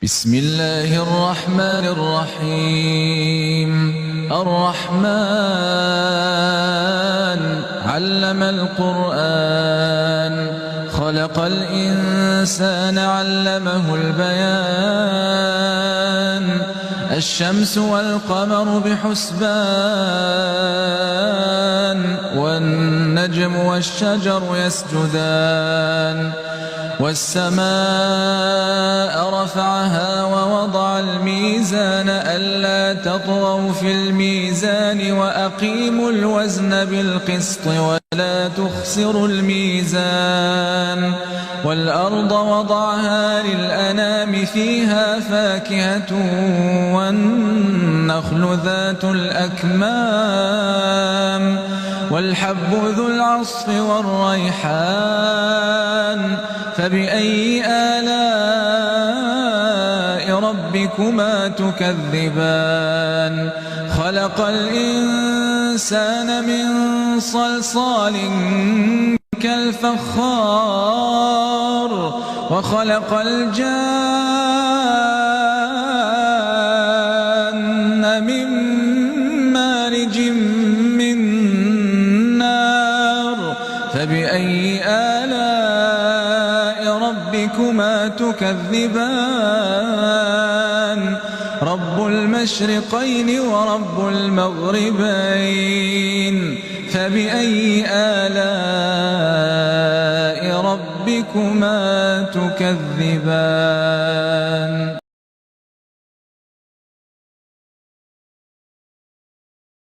بسم الله الرحمن الرحيم. الرحمن علم القرآن، خلق الإنسان علمه البيان. الشمس والقمر بحسبان، والنجم والشجر يسجدان. والسماء رفعها ووضع الميزان ألا تطغوا في الميزان وأقيموا الوزن بالقسط ولا تخسروا الميزان. والأرض وضعها للأنام فيها فاكهة والنخل ذات الأكمام والحب ذو العصف والريحان. فبأي آلاء ربكما تكذبان؟ خلق الإنسان من صلصال كالفخار، وخلق الجان من مارج من نار. فبأي آلاء ربكما تكذبان؟ رب المشرقين ورب المغربين. فبأي آلاء ربكما تكذبان؟